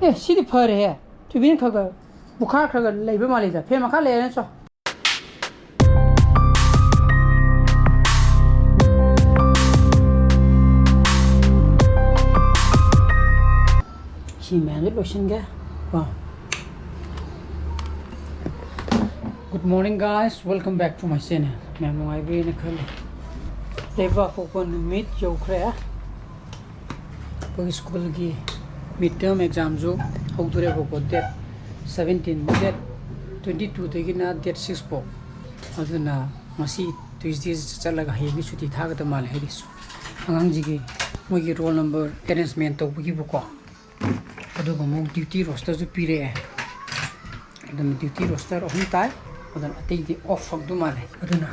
에 시디 퍼래 투빈 커가 부카 커가 레이브 말이다 페마 칼레는서 시면을 보신게 와 Good morning guys, welcome back to my channel. Memo I be in a color. Deva open meet yo krea. Pag school gi midterm exam jo how to revo ko date 17 date 22 te gina date 6 po. Aduna masi Tuesday chalaga heavy chuti thaga ta mal hedis. Angang ji gi mo gi roll number arrangement to gi ko. Adu mo duty roster jo pire. Adum duty roster on tai. Then I take the off of the money. I don't know.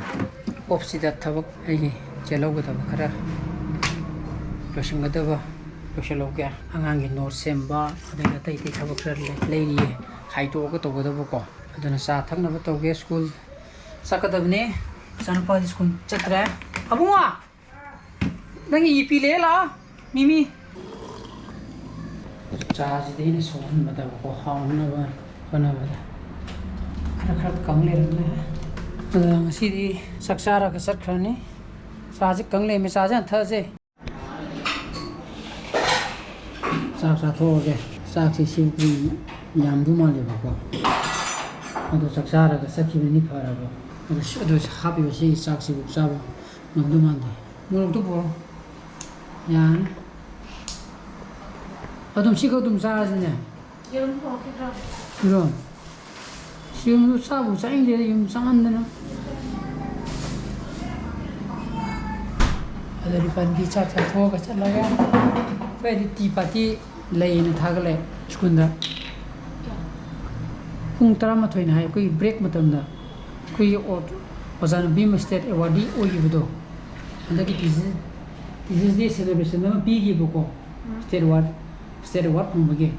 Off see that tabak, a jello with a cara. Pushing the deva, push a loga, hanging no semba, then I take the tabak lady, high to go to the book. I don't know, Satan of a school. Sakadavne, San Paddy school, Chatra. Abua! Then you pilela, Mimi. Charge the innocent, but I will go home whenever. खरखर कंगले रखना सीधी सक्सारा का sir खरने साज कंगले में साजा था से साग साथ हो गए साग से सिंपली याम दुमा ले बाबा अदो सक्सारा का सखी में नहीं फरा बा अदो हापी वैसे साग से बुक्सा बा नम दुमा दे मुर्ग तो बोलो यान अदम सीखो तुम साज ने ये उनको कितना Yung sabo sa hindi yung sangan na no. Ada di pandi chat ho ka chalaga. Pwede ti pati lay na thagale skunda. Kung tarama thoy na hay koi break matam da. Koi ozan bim state awardee ogi budo. Anda ki this is the celebration na bigi buko. State award pumage.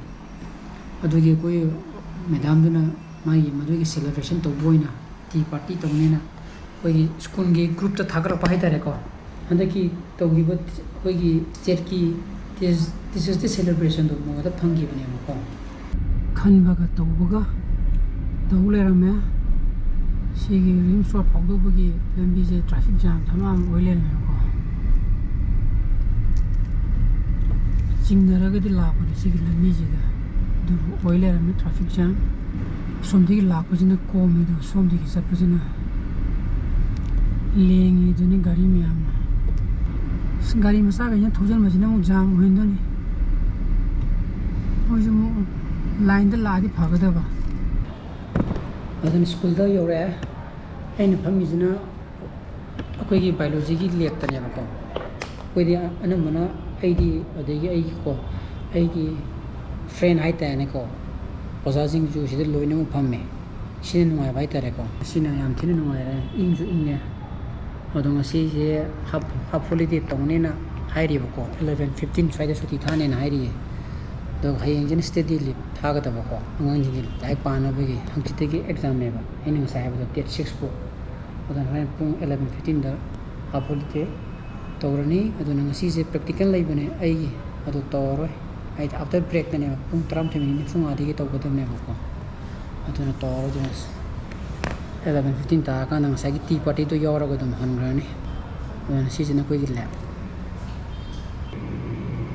Adu ge koi madam duna मागी मधुगी celebration तो बोइना T party तो नेना कोई school के group तो थाकर पाई तारे को अंदर की तो गिबत कोई की चेट की दिस इज द सेलिब्रेशन तो मोगा फंगी बने मको खन बगा तो बगा तो लेरा में सिगी रिम शॉट फाउदो बगी लंबी जे ट्रैफिक जाम तमाम ओइले में को जिंगदरा गदि लाप सिगी लंबी जे दु ओइले में ट्रैफिक जाम सोमदी लापजना कोमे दो सोमदी की सपजना लेंगे जने गाड़ी में आम गाड़ी में सा गया थोजन मजना मु जाम होइंदनी ओ जो लाइन द लादी फागदबा अदन स्कूल दा योरे एने फमिजना अकोई की बायोलॉजी की लेक्तने बको कोई दि अनमना आईडी अदेगी आई को आईडी फ्रेंड हाइता ने को ओजाजिंग जो सिदे लोइने मु फम्मे सिने नुवाय बाय तारेको सिने याम थिने नुवाय रे इंजु इंने अदोंग सिजे हाफ हॉलिडे तंगनेना हाइरिबको 11:15 फाइदे सुति थाने ना हाइरि दो हायेंग जन स्टडी लिप थागदबको अंगां जिनि लाइक पानबगे हंचितेगी एग्जाम नेबा एनिंग साहेबो डेट 6 को अदन हाय पुंग 11:15 दा हाफ हॉलिडे तौरनी अदोंग सिजे प्रैक्टिकल लाइबने आइगी अदो तौरोय I after break the name pung tram to me from a digit over the name of I don't know 11:15 taka and sagi tea party to your with them hungry when season a quick lap.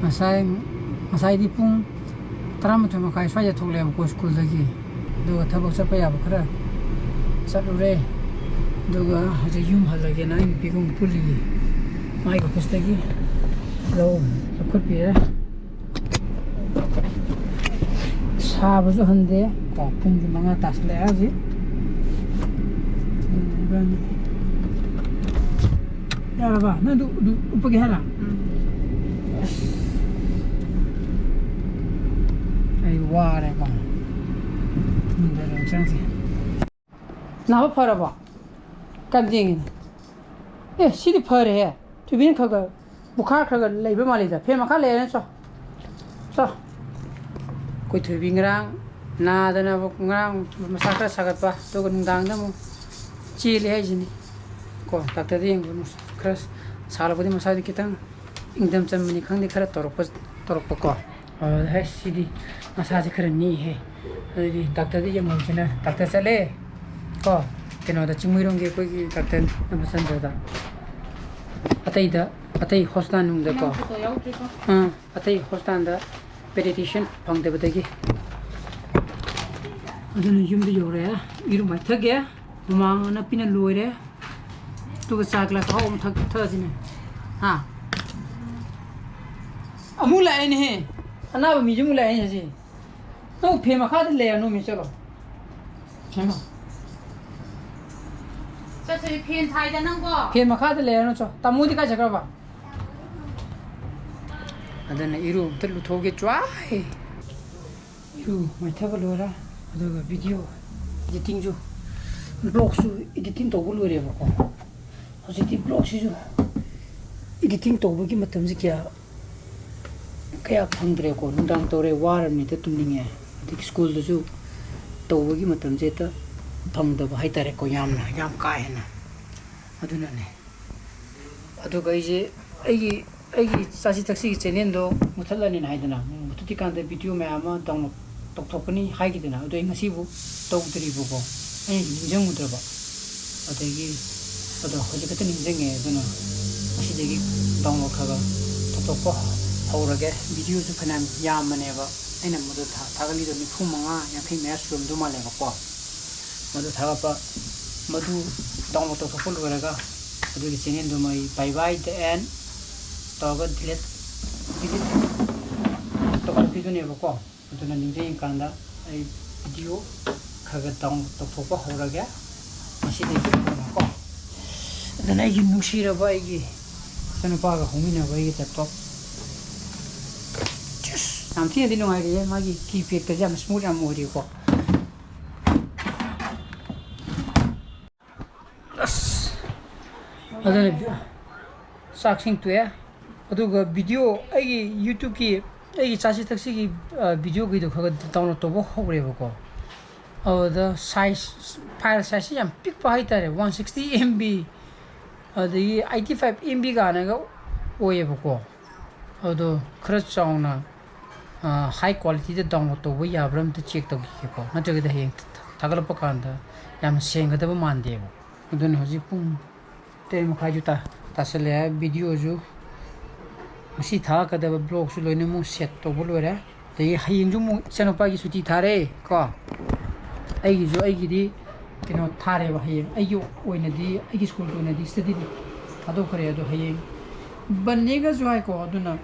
Asai di pung tram to my fire to them go school again. Do a table sapay of cra Saturday do has a Imphal again. I'm becoming fully my costagi low could be साबजु हंदे पुंग मंगा तासले आजी यार बा न दु ऊपर के हरा आई वारे बा मुंडे चांसी ना फरा बा कब देंगे ए सीधी फरे है तू बिन खगा बुखार खगा लेबे माली जा फे मखा ले सो कोई Thoibi ngrang na dana ngrang masakra sagatpa to gungang da mo chile hai jini ko takta ding gunus kras sala bodi masadi kitang ingdam cham mini khang de khara torok ko hai sidi massage khare ni he adi doctor di yamong china doctor chale ko keno da chingmirong ge ko gi doctor na san da atai hospital nung da ko atai hospital da pediatrician phang de badagi adun yum de yore iru mai thage mang na pina loire tu ga chakla ka om thak thajine ha amula ene he ana ba mi jumula ene ji no phe ma kha de le no mi chalo chama cha se phen thai da nang ko phe ma kha de le no cho tamudi ka chakra ba adana iru telu thoge chwa he iru mai thaba lora aduga video editing ju blog su editing to bulu re ba ko hojiti blog su editing to bu gi matam ji kaya phangdre ko nundang to re war ni te tumninge dik school du ju to bu gi matam je ta phangda ba hai tare ko yam ka he na aduna ne aduga ije ai sasi taxi channel do muthalani na haidana mututi kan de video me ama download tokthokani haigidana ado ngasi bu tokdri bu ko ai jeng mudraba adegi ado hojikata ninjenge aduna asi degi download khaga tokthokko haurage video su phanam yamane ba aina mudu thagali do nifu manga yakhai me sum du male ko mudu thaga pa mudu download tokthokko loraga adegi channel do mai bye bye the end toga delete to ka video ne ko aduna ninjeng kanda ai video khaga down tokthokko haurage asi degi ko adana gi nushira ba gi sanu pa ga homina ba gi laptop samthi di no ai ma gi keypad ka jam smooth am ori ko adana saksing tu ya aduga video ai youtube ki ai chasi taxi ki video gi do khaga download to bo hore ba ko the size file size yam pick pa haitare 160 MB the 85 MB ga na ga oye ba ko ado khara chauna high quality de download to ya bram to check to ki ko na jage da heng thagal pa kan da yam seng da ba man de ba don hoji pum te mo kha ju ta tasale video ju masi tha ka da blog su loine mo set to bo lo ra te heng ju mo chano pa gi suti thare ko ai gi di kino thare ba heng ai yo oina di ai gi school to na di study di ado kare ado heng banne ga jo ai ko aduna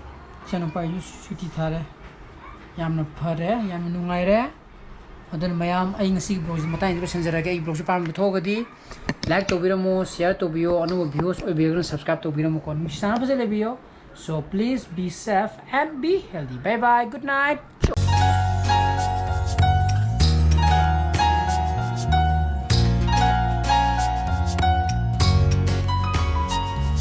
chano pa ju suti thare yamna phare yamna nungai re adun mayam ai ngasi blog matai ni senjara ga ai blog su pam thogadi like to biramo share to bio anu views oi bio subscribe to biramo kon misana bajale bio so please be safe and be healthy bye bye good night